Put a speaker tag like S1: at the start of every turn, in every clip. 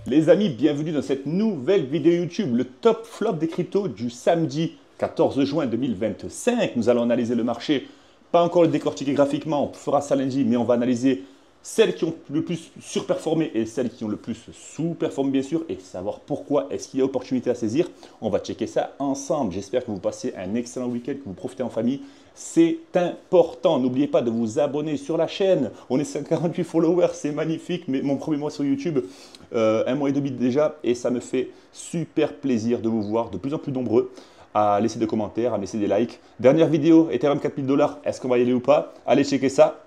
S1: Les amis, bienvenue dans cette nouvelle vidéo YouTube, le top flop des cryptos du samedi 14 juin 2025. Nous allons analyser le marché, pas encore le décortiquer graphiquement, on fera ça lundi, mais on va analyser celles qui ont le plus surperformé et celles qui ont le plus sous-performé bien sûr, et savoir pourquoi, est-ce qu'il y a opportunité à saisir. On va checker ça ensemble. J'espère que vous passez un excellent week-end, que vous profitez en famille. C'est important. N'oubliez pas de vous abonner sur la chaîne. On est 148 followers, c'est magnifique. Mais mon premier mois sur YouTube, un mois et demi déjà, et ça me fait super plaisir de vous voir de plus en plus nombreux à laisser des commentaires, à laisser des likes. Dernière vidéo, Ethereum 4000 $, est-ce qu'on va y aller ou pas? Allez checker ça.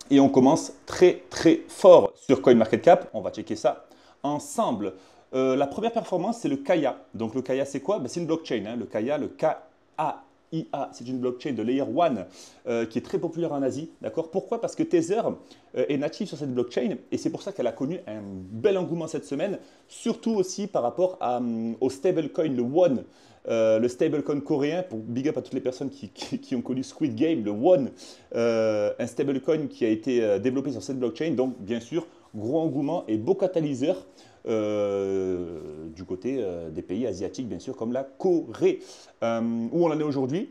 S1: Et on commence très très fort sur CoinMarketCap. On va checker ça ensemble. La première performance, c'est le Kaya. Donc le Kaya, c'est quoi? Ben, c'est une blockchain. Hein. Le Kaya, le K-A-I-A, c'est une blockchain de Layer 1 qui est très populaire en Asie. D'accord? Pourquoi? Parce que Tether est native sur cette blockchain et c'est pour ça qu'elle a connu un bel engouement cette semaine, surtout aussi par rapport au stablecoin, le Won. Le stablecoin coréen, pour big up à toutes les personnes qui ont connu Squid Game, le Won, un stablecoin qui a été développé sur cette blockchain. Donc, bien sûr, gros engouement et beau catalyseur du côté des pays asiatiques, bien sûr, comme la Corée. Où on en est aujourd'hui?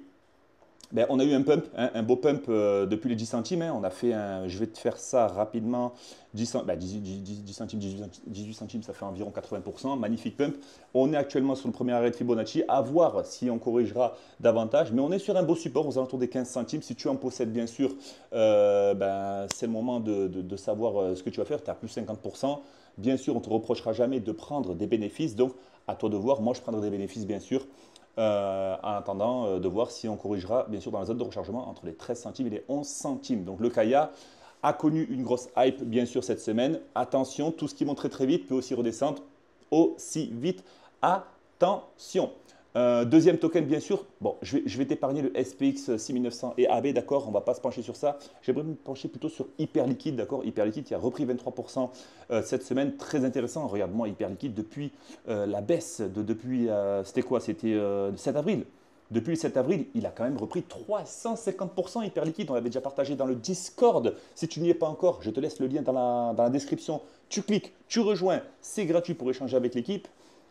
S1: Ben, on a eu un pump, hein, un beau pump depuis les 10 centimes. Hein. On a fait je vais te faire ça rapidement. 10 centimes, 18 centimes, ça fait environ 80%. Magnifique pump. On est actuellement sur le premier arrêt de Fibonacci. À voir si on corrigera davantage. Mais on est sur un beau support aux alentours des 15 centimes. Si tu en possèdes, bien sûr, ben, c'est le moment de savoir ce que tu vas faire. Tu as plus 50%. Bien sûr, on ne te reprochera jamais de prendre des bénéfices. Donc, à toi de voir. Moi, je prendrai des bénéfices, bien sûr. En attendant de voir si on corrigera bien sûr dans la zone de rechargement entre les 13 centimes et les 11 centimes. Donc le Kaya a connu une grosse hype bien sûr cette semaine. Attention, tout ce qui monte très très vite peut aussi redescendre aussi vite. Attention. Deuxième token bien sûr, bon je vais t'épargner le SPX 6900 et AB, d'accord, on ne va pas se pencher sur ça. J'aimerais me pencher plutôt sur Hyperliquid, d'accord, Hyperliquid qui a repris 23% cette semaine, très intéressant. Regarde-moi Hyperliquid depuis la baisse, depuis, c'était quoi? C'était 7 avril. Depuis le 7 avril, il a quand même repris 350% Hyperliquid. On l'avait déjà partagé dans le Discord. Si tu n'y es pas encore, je te laisse le lien dans la description. Tu cliques, tu rejoins, c'est gratuit pour échanger avec l'équipe.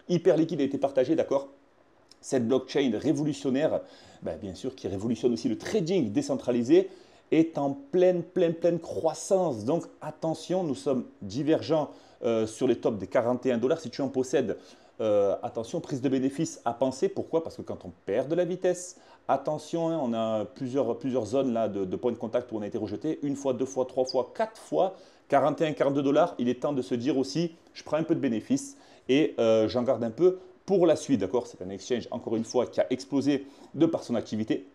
S1: Hyperliquid a été partagé, d'accord? Cette blockchain révolutionnaire, ben, bien sûr, qui révolutionne aussi le trading décentralisé, est en pleine croissance. Donc attention, nous sommes divergents sur les tops des 41 $. Si tu en possèdes, attention, prise de bénéfice à penser. Pourquoi? Parce que quand on perd de la vitesse, attention, hein, on a plusieurs zones là, de points de contact où on a été rejeté. Une fois, deux fois, trois fois, quatre fois. 41, 42 $. Il est temps de se dire aussi, je prends un peu de bénéfice et j'en garde un peu pour la suite, d'accord? C'est un exchange, encore une fois, qui a explosé de par son activité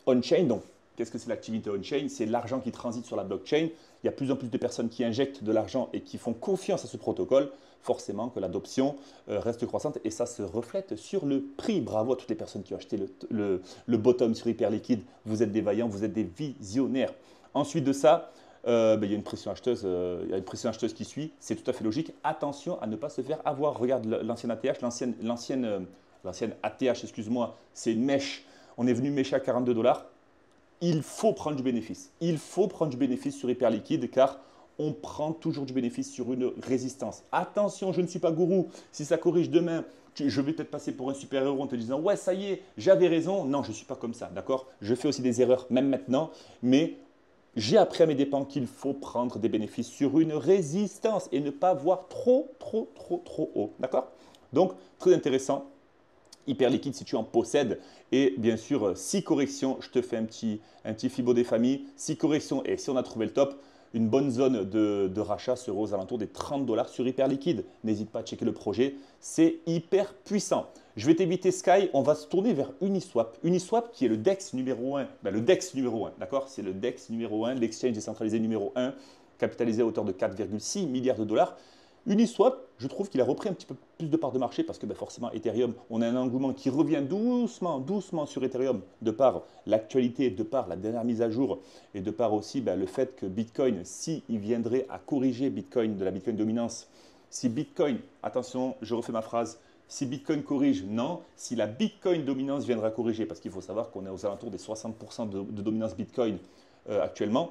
S1: on-chain. Donc, qu'est-ce que c'est l'activité on-chain? C'est l'argent qui transite sur la blockchain. Il y a plus en plus de personnes qui injectent de l'argent et qui font confiance à ce protocole. Forcément que l'adoption reste croissante et ça se reflète sur le prix. Bravo à toutes les personnes qui ont acheté le bottom sur Hyperliquid. Vous êtes des vaillants, vous êtes des visionnaires. Ensuite de ça, ben, il y a une pression acheteuse, qui suit, c'est tout à fait logique. Attention à ne pas se faire avoir. Regarde l'ancienne ATH, l'ancienne ATH, excuse-moi, c'est une mèche. On est venu mècher à 42 $. Il faut prendre du bénéfice. Il faut prendre du bénéfice sur Hyperliquid car on prend toujours du bénéfice sur une résistance. Attention, je ne suis pas gourou. Si ça corrige demain, je vais peut-être passer pour un super-héros en te disant « Ouais, ça y est, j'avais raison ». Non, je ne suis pas comme ça, d'accord? Je fais aussi des erreurs, même maintenant, mais j'ai appris à mes dépens qu'il faut prendre des bénéfices sur une résistance et ne pas voir trop haut. D'accord? Donc, très intéressant. Hyperliquid si tu en possèdes. Et bien sûr, 6 corrections, je te fais un petit Fibo des familles. 6 corrections et si on a trouvé le top, une bonne zone de rachat sera aux alentours des 30 $ sur Hyperliquid. N'hésite pas à checker le projet, c'est hyper puissant. Je vais t'éviter Sky, on va se tourner vers Uniswap. Uniswap qui est le DEX numéro 1. Ben, le DEX numéro 1, d'accord? C'est le DEX numéro 1, l'exchange décentralisé numéro 1, capitalisé à hauteur de 4,6 milliards de dollars. Uniswap, je trouve qu'il a repris un petit peu plus de part de marché parce que ben, forcément Ethereum, on a un engouement qui revient doucement sur Ethereum de par l'actualité, de par la dernière mise à jour et de par aussi ben, le fait que Bitcoin, s'il viendrait à corriger Bitcoin de la Bitcoin dominance, si Bitcoin, attention, je refais ma phrase, si Bitcoin corrige, non. Si la Bitcoin dominance viendra corriger, parce qu'il faut savoir qu'on est aux alentours des 60% de dominance Bitcoin actuellement,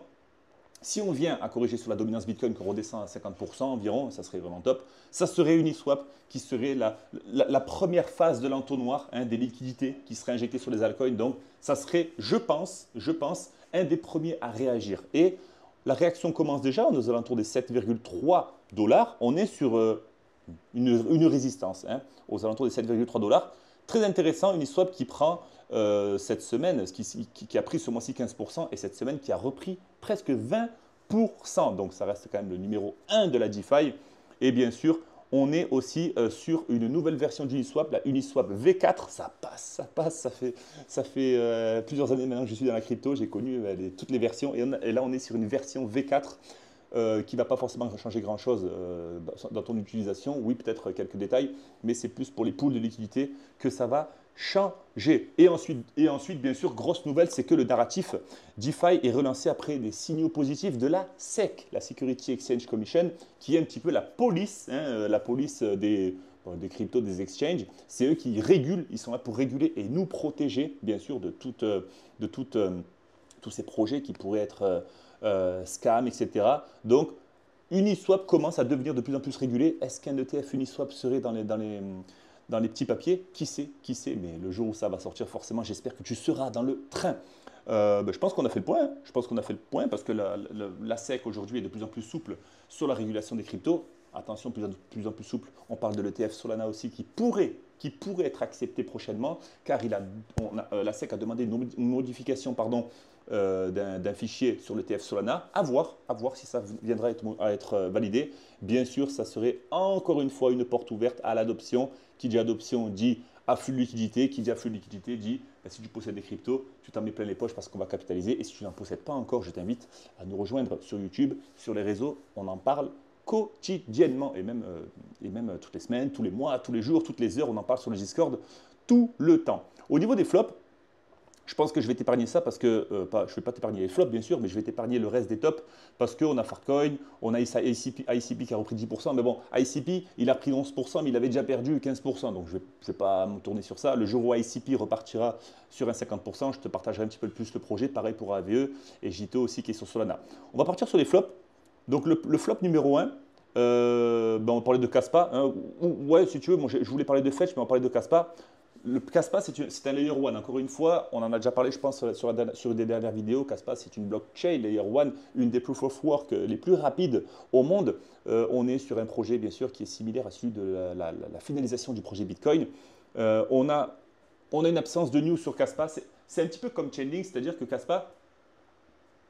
S1: Si on vient à corriger sur la dominance Bitcoin, qu'on redescend à 50% environ, ça serait vraiment top. Ça serait Uniswap qui serait la première phase de l'entonnoir, hein, des liquidités qui seraient injectées sur les altcoins. Donc, ça serait, je pense, un des premiers à réagir. Et la réaction commence déjà, on est aux alentours des 7,3 $. On est sur une résistance, hein, aux alentours des 7,3 $. Très intéressant, Uniswap qui prend cette semaine, qui a pris ce mois-ci 15%, et cette semaine qui a repris presque 20%. Donc ça reste quand même le numéro 1 de la DeFi. Et bien sûr, on est aussi sur une nouvelle version d'Uniswap, la Uniswap V4. Ça passe, ça fait plusieurs années maintenant que je suis dans la crypto. J'ai connu toutes les versions. Et là, on est sur une version V4 qui ne va pas forcément changer grand-chose dans ton utilisation. Oui, peut-être quelques détails, mais c'est plus pour les pools de liquidité que ça va changer. Et ensuite, bien sûr, grosse nouvelle, c'est que le narratif DeFi est relancé après des signaux positifs de la SEC, la Security Exchange Commission, qui est un petit peu la police, hein, la police des cryptos, des exchanges. C'est eux qui régulent, ils sont là pour réguler et nous protéger, bien sûr, de tous ces projets qui pourraient être scam, etc. Donc, Uniswap commence à devenir de plus en plus régulé. Est-ce qu'un ETF Uniswap serait dans les petits papiers? Qui sait? Qui sait? Mais le jour où ça va sortir, forcément, j'espère que tu seras dans le train. Je pense qu'on a fait le point. Hein. Je pense qu'on a fait le point parce que la SEC aujourd'hui est de plus en plus souple sur la régulation des cryptos. Attention, plus en plus souple. On parle de l'ETF Solana aussi qui pourrait être accepté prochainement car la SEC a demandé une modification d'un fichier sur l'ETF Solana. À voir si ça viendra à être validé. Bien sûr, ça serait encore une fois une porte ouverte à l'adoption. Qui dit adoption dit afflux de liquidité. Qui dit afflux de liquidité dit si tu possèdes des cryptos, tu t'en mets plein les poches parce qu'on va capitaliser. Et si tu n'en possèdes pas encore, je t'invite à nous rejoindre sur YouTube, sur les réseaux. On en parle quotidiennement et même toutes les semaines, tous les mois, tous les jours, toutes les heures, on en parle sur le Discord tout le temps. Au niveau des flops, je pense que je vais t'épargner ça parce que, je ne vais pas t'épargner les flops bien sûr, mais je vais t'épargner le reste des tops parce qu'on a Fartcoin, on a ICP qui a repris 10%, mais bon, ICP, il a pris 11%, mais il avait déjà perdu 15%, donc je ne vais pas me tourner sur ça. Le jour où ICP repartira sur un 50%, je te partagerai un petit peu plus le projet, pareil pour AVE et JTO aussi qui est sur Solana. On va partir sur les flops. Donc le flop numéro 1, on va parler de Kaspa. Hein. Ouais, si tu veux, moi, je voulais parler de Fetch, mais on va parler de Kaspa. Le Kaspa, c'est un Layer 1. Encore une fois, on en a déjà parlé, je pense, sur des dernières vidéos. Kaspa, c'est une blockchain Layer 1, une des proof of work les plus rapides au monde. On est sur un projet, bien sûr, qui est similaire à celui de la finalisation du projet Bitcoin. On a une absence de news sur Kaspa. C'est un petit peu comme Chainlink, c'est-à-dire que Kaspa,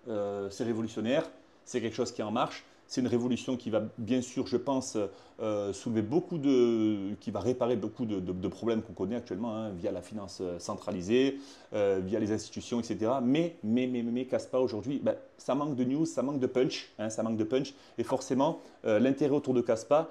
S1: c'est révolutionnaire. C'est quelque chose qui est en marche. C'est une révolution qui va, bien sûr, je pense, qui va réparer beaucoup de problèmes qu'on connaît actuellement hein, via la finance centralisée, via les institutions, etc. Mais Kaspa aujourd'hui, ça manque de news, ça manque de punch, hein, ça manque de punch. Et forcément, l'intérêt autour de Kaspa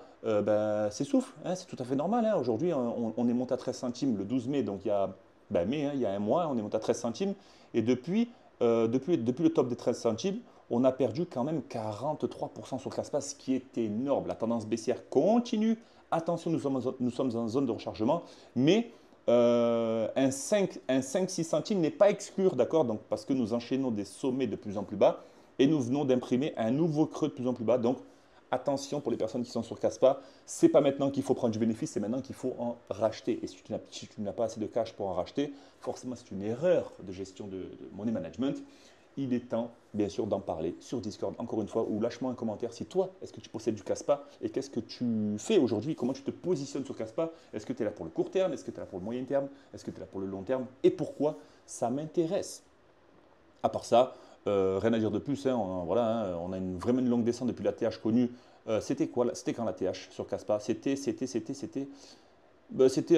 S1: s'essouffle. Hein, c'est tout à fait normal. Hein. Aujourd'hui, on est monté à 13 centimes le 12 mai, donc il y a il y a un mois, on est monté à 13 centimes. Et depuis le top des 13 centimes, on a perdu quand même 43% sur Kaspa, ce qui est énorme. La tendance baissière continue. Attention, nous sommes en zone de rechargement, mais un 5-6 centimes n'est pas exclure, d'accord? Donc, parce que nous enchaînons des sommets de plus en plus bas et nous venons d'imprimer un nouveau creux de plus en plus bas. Donc, attention pour les personnes qui sont sur Kaspa, c'est pas maintenant qu'il faut prendre du bénéfice, c'est maintenant qu'il faut en racheter. Et si tu n'as pas assez de cash pour en racheter, forcément c'est une erreur de gestion de money management. Il est temps, bien sûr, d'en parler sur Discord, encore une fois, ou lâche-moi un commentaire si toi, est-ce que tu possèdes du Kaspa et qu'est-ce que tu fais aujourd'hui, comment tu te positionnes sur Kaspa. Est-ce que tu es là pour le court terme, est-ce que tu es là pour le moyen terme, est-ce que tu es là pour le long terme et pourquoi ça m'intéresse. À part ça, rien à dire de plus. Hein, on a vraiment une longue descente depuis la TH connue. C'était quoi? C'était quand la TH sur Kaspa? C'était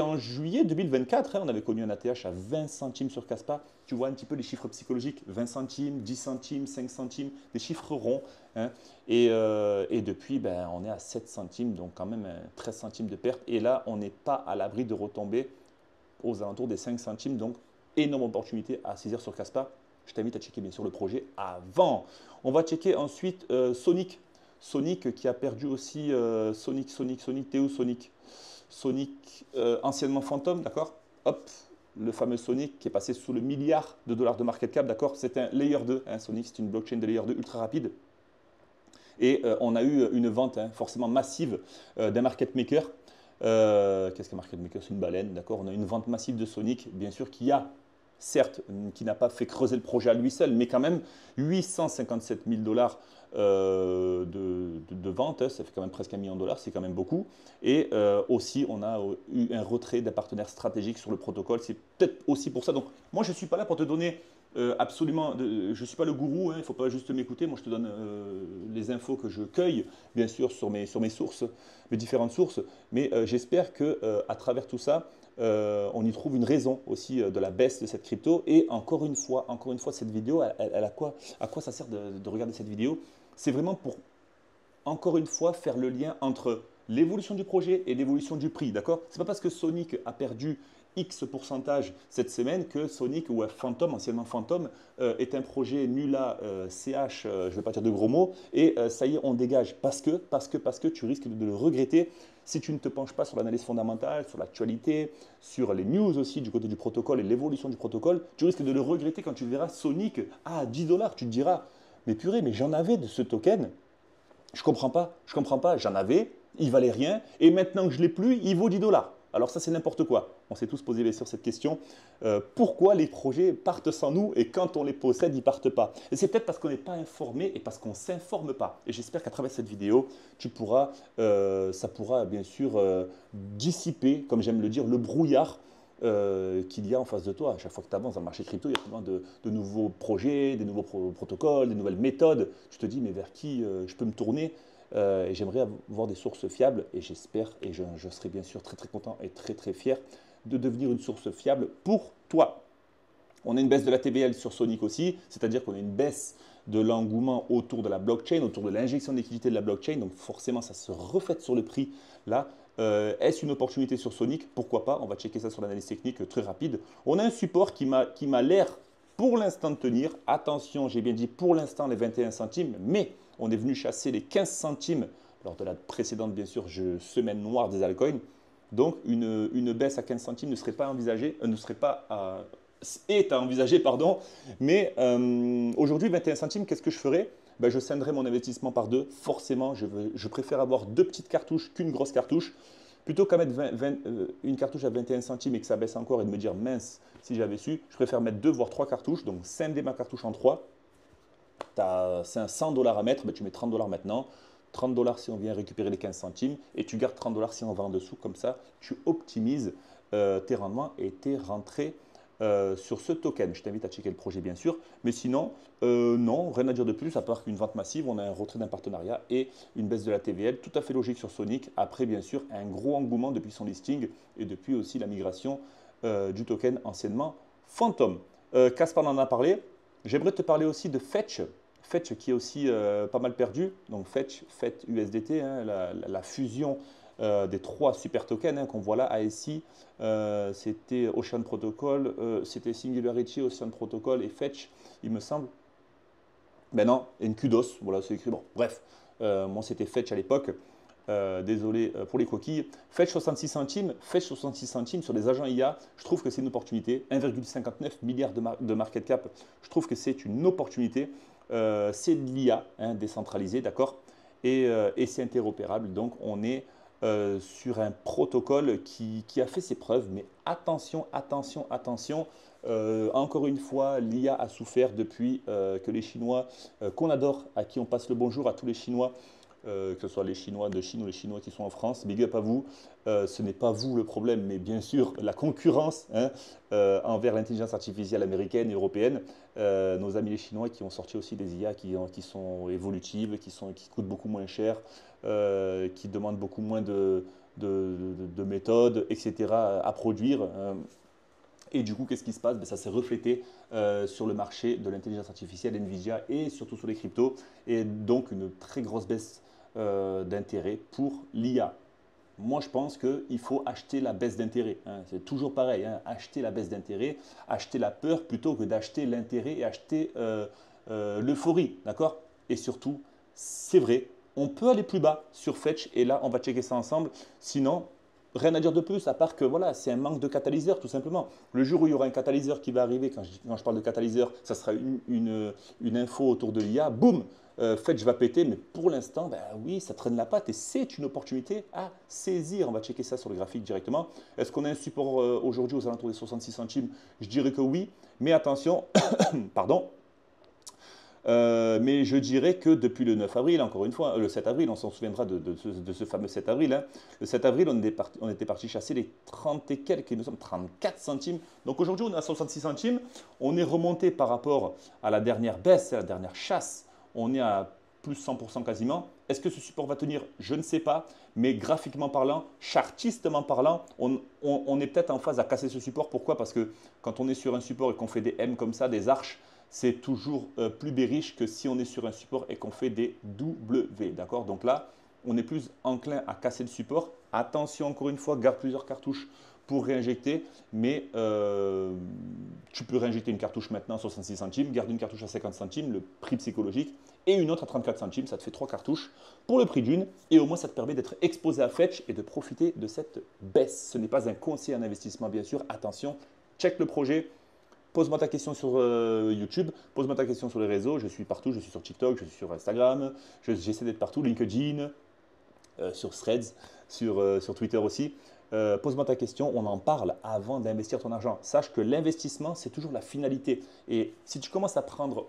S1: en juillet 2024. Hein, on avait connu un ATH à 20 centimes sur Kaspa. Tu vois un petit peu les chiffres psychologiques 20 centimes, 10 centimes, 5 centimes, des chiffres ronds. Hein, et depuis, on est à 7 centimes, donc quand même 13 centimes de perte. Et là, on n'est pas à l'abri de retomber aux alentours des 5 centimes. Donc, énorme opportunité à saisir sur Kaspa. Je t'invite à checker bien sûr le projet avant. On va checker ensuite Sonic. Sonic qui a perdu aussi Sonic, t'es où Sonic? Sonic, anciennement Phantom, d'accord? Hop, le fameux Sonic qui est passé sous le $1 milliard de market cap, d'accord? C'est un Layer 2, hein, Sonic, c'est une blockchain de Layer 2 ultra rapide. Et on a eu une vente forcément massive d'un market maker. Qu'est-ce qu'un market maker? C'est une baleine, d'accord? On a une vente massive de Sonic, bien sûr, certes, qui n'a pas fait creuser le projet à lui seul, mais quand même 857 000 dollars de vente, ça fait quand même presque 1 million de dollars, c'est quand même beaucoup. Et aussi, on a eu un retrait d'un partenaire stratégique sur le protocole, c'est peut-être aussi pour ça. Donc, moi, je ne suis pas là pour te donner absolument, je ne suis pas le gourou, il ne faut pas juste m'écouter, moi je te donne les infos que je cueille, bien sûr, sur mes sources, mes différentes sources, mais j'espère que à travers tout ça, on y trouve une raison aussi de la baisse de cette crypto. Et encore une fois, cette vidéo, à quoi ça sert de regarder cette vidéo? C'est vraiment pour, encore une fois, faire le lien entre l'évolution du projet et l'évolution du prix, d'accord? C'est pas parce que Sonic a perdu X pourcentage cette semaine que Sonic ou Phantom, anciennement Phantom, est un projet nul à CH, je ne vais pas dire de gros mots, et ça y est, on dégage. Parce que tu risques de le regretter si tu ne te penches pas sur l'analyse fondamentale, sur l'actualité, sur les news aussi du côté du protocole et l'évolution du protocole. Tu risques de le regretter quand tu verras Sonic à 10 dollars. Tu te diras, mais purée, mais j'en avais de ce token. Je comprends pas, j'en avais, il valait rien, et maintenant que je l'ai plus, il vaut 10 dollars. Alors ça, c'est n'importe quoi. On s'est tous posé bien sûr cette question. Pourquoi les projets partent sans nous et quand on les possède, ils partent pas? Et c'est peut-être parce qu'on n'est pas informé et parce qu'on ne s'informe pas. Et j'espère qu'à travers cette vidéo, ça pourra bien sûr dissiper, comme j'aime le dire, le brouillard qu'il y a en face de toi. À chaque fois que tu avances dans le marché crypto, il y a tellement de nouveaux projets, des nouveaux protocoles, des nouvelles méthodes. Tu te dis, mais vers qui je peux me tourner? Et j'aimerais avoir des sources fiables et j'espère, et je serai bien sûr très très content et très très fier de devenir une source fiable pour toi. On a une baisse de la TVL sur Sonic aussi, c'est-à-dire qu'on a une baisse de l'engouement autour de la blockchain, autour de l'injection de liquidité de la blockchain. Donc forcément, ça se reflète sur le prix là. Est-ce une opportunité sur Sonic? Pourquoi pas? On va checker ça sur l'analyse technique très rapide. On a un support qui m'a l'air pour l'instant de tenir. Attention, j'ai bien dit pour l'instant les 21 centimes, mais on est venu chasser les 15 centimes lors de la précédente, bien sûr, semaine noire des altcoins. Donc une baisse à 15 centimes ne serait pas envisagée, est à envisager, pardon. Mais aujourd'hui, 21 centimes, qu'est-ce que je ferais? Ben, je scinderais mon investissement par deux. Forcément, je préfère avoir deux petites cartouches qu'une grosse cartouche. Plutôt qu'à mettre une cartouche à 21 centimes et que ça baisse encore et de me dire mince, si j'avais su, je préfère mettre deux voire trois cartouches. Donc scinder ma cartouche en trois. C'est 100 dollars à mettre, ben, tu mets 30 dollars maintenant. 30 dollars si on vient récupérer les 15 centimes et tu gardes 30 dollars si on va en dessous. Comme ça, tu optimises tes rendements et tes rentrées sur ce token. Je t'invite à checker le projet bien sûr, mais sinon, non, rien à dire de plus, à part qu'une vente massive, on a un retrait d'un partenariat et une baisse de la TVL, tout à fait logique sur Sonic. Après, bien sûr, un gros engouement depuis son listing et depuis aussi la migration du token anciennement Phantom. Caspar en a parlé, j'aimerais te parler aussi de Fetch. Fetch qui est aussi pas mal perdu, donc Fetch USDT, la fusion des trois super tokens qu'on voit là, ASI, c'était Ocean Protocol, c'était Singularity, Ocean Protocol et Fetch, il me semble. Ben non, NQDOS, voilà, c'est écrit. Bon, bref, moi c'était Fetch à l'époque. Désolé pour les coquilles. Fetch 66 centimes, Fetch 66 centimes sur les agents IA, je trouve que c'est une opportunité. 1,59 milliard de market cap, je trouve que c'est une opportunité. C'est de l'IA décentralisée, d'accord, et c'est interopérable. Donc on est sur un protocole qui a fait ses preuves, mais attention, attention, attention. Encore une fois, l'IA a souffert depuis que les Chinois, qu'on adore, à qui on passe le bonjour à tous les Chinois, que ce soit les Chinois de Chine ou les Chinois qui sont en France, big up à vous. Ce n'est pas vous le problème, mais bien sûr la concurrence envers l'intelligence artificielle américaine et européenne. Nos amis les Chinois qui ont sorti aussi des IA qui sont évolutives, qui coûtent beaucoup moins cher, qui demandent beaucoup moins de méthodes, etc. à produire. Et du coup, qu'est-ce qui se passe? Ben, ça s'est reflété sur le marché de l'intelligence artificielle, Nvidia et surtout sur les cryptos. Et donc, une très grosse baisse d'intérêt pour l'IA. Moi, je pense qu'il faut acheter la baisse d'intérêt. C'est toujours pareil, acheter la baisse d'intérêt, acheter la peur plutôt que d'acheter l'intérêt et acheter l'euphorie. D'accord? Et surtout, c'est vrai, on peut aller plus bas sur Fetch et là, on va checker ça ensemble. Sinon, rien à dire de plus, à part que voilà, c'est un manque de catalyseur, tout simplement. Le jour où il y aura un catalyseur qui va arriver, quand je parle de catalyseur, ça sera une info autour de l'IA, boum, Fetch va péter, mais pour l'instant, ben oui, ça traîne la patte et c'est une opportunité à saisir. On va checker ça sur le graphique directement. Est-ce qu'on a un support aujourd'hui aux alentours des 66 centimes? Je dirais que oui, mais attention, pardon, mais je dirais que depuis le 9 avril, encore une fois, le 7 avril, on s'en souviendra de ce fameux 7 avril. Hein. Le 7 avril, on était parti chasser les 30 et quelques, il nous semble 34 centimes. Donc aujourd'hui, on est à 66 centimes. On est remonté par rapport à la dernière baisse, à la dernière chasse. On est à plus 100% quasiment. Est-ce que ce support va tenir? Je ne sais pas. Mais graphiquement parlant, chartistement parlant, on est peut-être en phase à casser ce support. Pourquoi? Parce que quand on est sur un support et qu'on fait des M comme ça, des arches, c'est toujours plus bearish que si on est sur un support et qu'on fait des W. D'accord? Donc là, on est plus enclin à casser le support. Attention, encore une fois, garde plusieurs cartouches pour réinjecter, mais tu peux réinjecter une cartouche maintenant à 66 centimes, garde une cartouche à 50 centimes, le prix psychologique, et une autre à 34 centimes, ça te fait 3 cartouches pour le prix d'une, et au moins ça te permet d'être exposé à Fetch et de profiter de cette baisse. Ce n'est pas un conseil en investissement, bien sûr, attention, check le projet. Pose-moi ta question sur YouTube, pose-moi ta question sur les réseaux. Je suis partout, je suis sur TikTok, je suis sur Instagram, j'essaie d'être partout, LinkedIn, sur Threads, sur Twitter aussi. Pose-moi ta question, on en parle avant d'investir ton argent. Sache que l'investissement, c'est toujours la finalité. Et si tu commences à prendre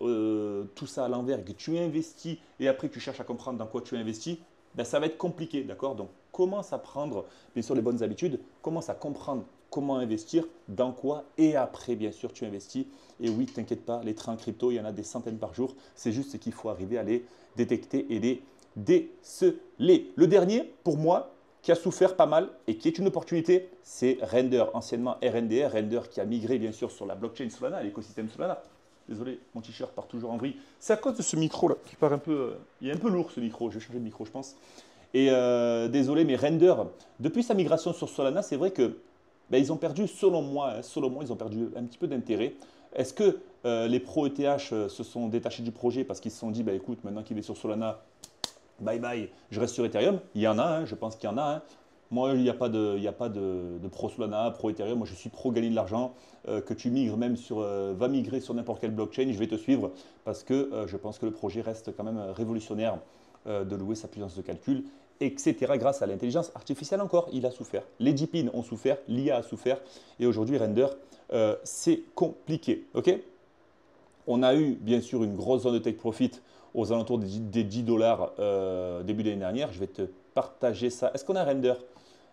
S1: tout ça à l'envers, que tu investis et après tu cherches à comprendre dans quoi tu investis, ben, ça va être compliqué, d'accord? Donc, commence à prendre, bien sûr, les bonnes habitudes, commence à comprendre comment investir, dans quoi, et après, bien sûr, tu investis. Et oui, t'inquiète pas, les trains crypto, il y en a des centaines par jour. C'est juste qu'il faut arriver à les détecter et les déceler. Le dernier, pour moi, qui a souffert pas mal et qui est une opportunité, c'est Render, anciennement RNDR, Render qui a migré, bien sûr, sur la blockchain Solana, l'écosystème Solana. Désolé, mon t-shirt part toujours en vrille. C'est à cause de ce micro là qui part un peu. Il est un peu lourd ce micro. Je vais changer de micro, je pense. Et désolé, mais Render, depuis sa migration sur Solana, c'est vrai que ben, ils ont perdu, selon moi, ils ont perdu un petit peu d'intérêt. Est-ce que les pro ETH se sont détachés du projet parce qu'ils se sont dit, bah, écoute, maintenant qu'il est sur Solana, bye bye, je reste sur Ethereum? Il y en a, hein, je pense qu'il y en a. Hein. Moi, il n'y a pas de pro Solana, pro Ethereum. Moi, je suis pro gagner de l'argent. Que tu migres même sur, va migrer sur n'importe quelle blockchain, je vais te suivre parce que je pense que le projet reste quand même révolutionnaire de louer sa puissance de calcul, etc. Grâce à l'intelligence artificielle encore, il a souffert. Les DeepIn ont souffert, l'IA a souffert et aujourd'hui Render, c'est compliqué. Ok? On a eu bien sûr une grosse zone de take profit aux alentours des 10 dollars début d'année dernière. Je vais te partager ça. Est-ce qu'on a Render?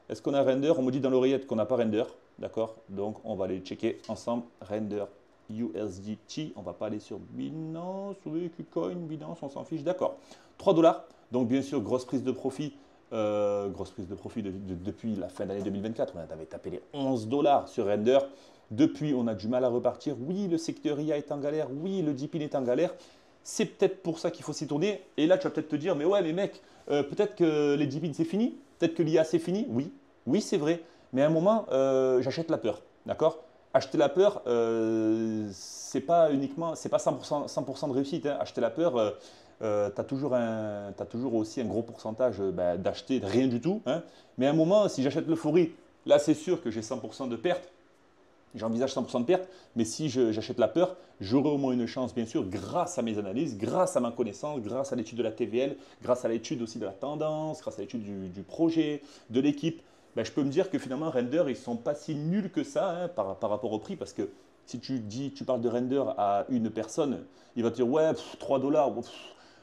S1: Est-ce qu'on a Render? On me dit dans l'oreillette qu'on n'a pas Render. D'accord? Donc on va aller checker ensemble. Render USDT. On ne va pas aller sur Binance, oui, KuCoin, Binance, on s'en fiche. D'accord. 3 dollars. Donc bien sûr, grosse prise de profit. Depuis la fin d'année 2024. On avait tapé les 11 dollars sur Render. Depuis, on a du mal à repartir. Oui, le secteur IA est en galère. Oui, le DeepIn est en galère. C'est peut-être pour ça qu'il faut s'y tourner. Et là, tu vas peut-être te dire, mais ouais, mais mec, peut-être que les DeepIn c'est fini. Peut-être que l'IA c'est fini. Oui, oui, c'est vrai. Mais à un moment, j'achète la peur. D'accord? Acheter la peur, c'est pas uniquement, c'est pas 100% de réussite. Hein. Acheter la peur, tu as toujours aussi un gros pourcentage d'acheter rien du tout. Hein. Mais à un moment, si j'achète l'euphorie, là c'est sûr que j'ai 100% de perte. J'envisage 100% de perte, mais si j'achète la peur, j'aurai au moins une chance, bien sûr, grâce à mes analyses, grâce à ma connaissance, grâce à l'étude de la TVL, grâce à l'étude aussi de la tendance, grâce à l'étude du projet, de l'équipe. Ben, je peux me dire que finalement, Render, ils ne sont pas si nuls que ça hein, par rapport au prix, parce que si tu parles de Render à une personne, il va te dire, ouais, 3 dollars.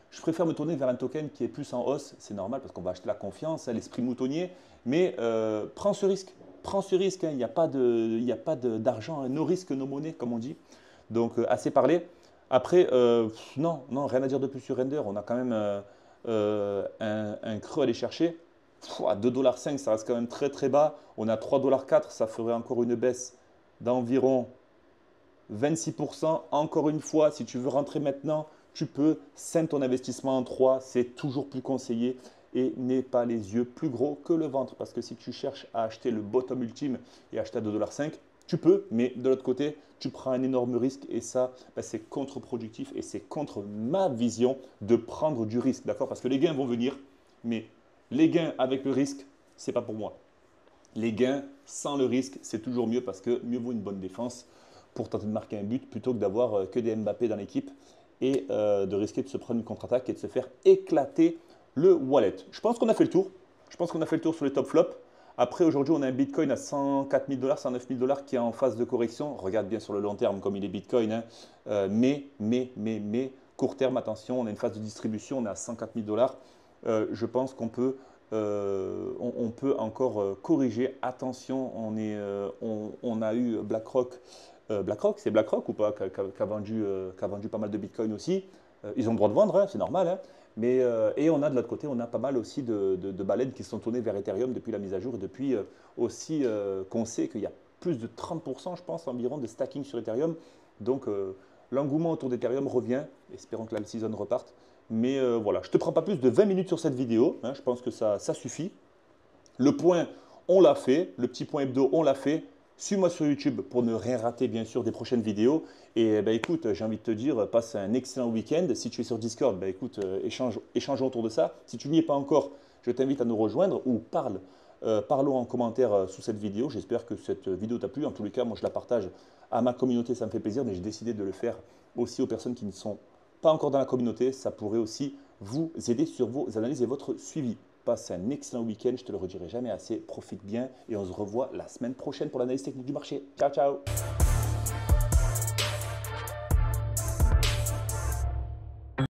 S1: Je préfère me tourner vers un token qui est plus en hausse, c'est normal parce qu'on va acheter la confiance, hein, l'esprit moutonnier, mais prends ce risque. Prends ce risque, hein, il n'y a pas d'argent, hein, no risque, no monnaie, comme on dit. Donc, assez parlé. Après, non, rien à dire de plus sur Render. On a quand même un creux à aller chercher. À 2,5 $, ça reste quand même très très bas. On a 3,4 $, ça ferait encore une baisse d'environ 26%. Encore une fois, si tu veux rentrer maintenant, tu peux. Scinde ton investissement en 3, c'est toujours plus conseillé. Et n'aie pas les yeux plus gros que le ventre. Parce que si tu cherches à acheter le bottom ultime et acheter à 2,5 $, tu peux, mais de l'autre côté, tu prends un énorme risque et ça, c'est contre-productif et c'est contre ma vision de prendre du risque. D'accord? Parce que les gains vont venir, mais les gains avec le risque, ce n'est pas pour moi. Les gains sans le risque, c'est toujours mieux parce que mieux vaut une bonne défense pour tenter de marquer un but plutôt que d'avoir que des Mbappé dans l'équipe et de risquer de se prendre une contre-attaque et de se faire éclater le wallet. Je pense qu'on a fait le tour. Je pense qu'on a fait le tour sur les top flops. Après, aujourd'hui, on a un Bitcoin à 104 000 $, 109 000 $ qui est en phase de correction. Regarde bien sur le long terme comme il est Bitcoin. Hein. Mais, court terme, attention, on a une phase de distribution, on est à 104 000 $. Je pense qu'on peut, on peut encore corriger. Attention, on a eu BlackRock. BlackRock, c'est BlackRock ou pas, qui a vendu pas mal de Bitcoin aussi. Ils ont le droit de vendre, hein, c'est normal. Hein. Et on a de l'autre côté, on a pas mal aussi de baleines qui se sont tournées vers Ethereum depuis la mise à jour et depuis aussi qu'on sait qu'il y a plus de 30%, je pense, environ de stacking sur Ethereum. Donc l'engouement autour d'Ethereum revient. Espérons que la season reparte. Mais voilà, je ne te prends pas plus de 20 minutes sur cette vidéo. Hein, je pense que ça suffit. Le point, on l'a fait. Le petit point hebdo, on l'a fait. Suis-moi sur YouTube pour ne rien rater, bien sûr, des prochaines vidéos. Et ben, écoute, j'ai envie de te dire, passe un excellent week-end. Si tu es sur Discord, ben, écoute, échangeons autour de ça. Si tu n'y es pas encore, je t'invite à nous rejoindre ou parlons en commentaire sous cette vidéo. J'espère que cette vidéo t'a plu. En tous les cas, moi, je la partage à ma communauté, ça me fait plaisir. Mais j'ai décidé de le faire aussi aux personnes qui ne sont pas encore dans la communauté. Ça pourrait aussi vous aider sur vos analyses et votre suivi. Passe un excellent week-end, je te le redirai jamais assez. Profite bien et on se revoit la semaine prochaine pour l'analyse technique du marché. Ciao, ciao!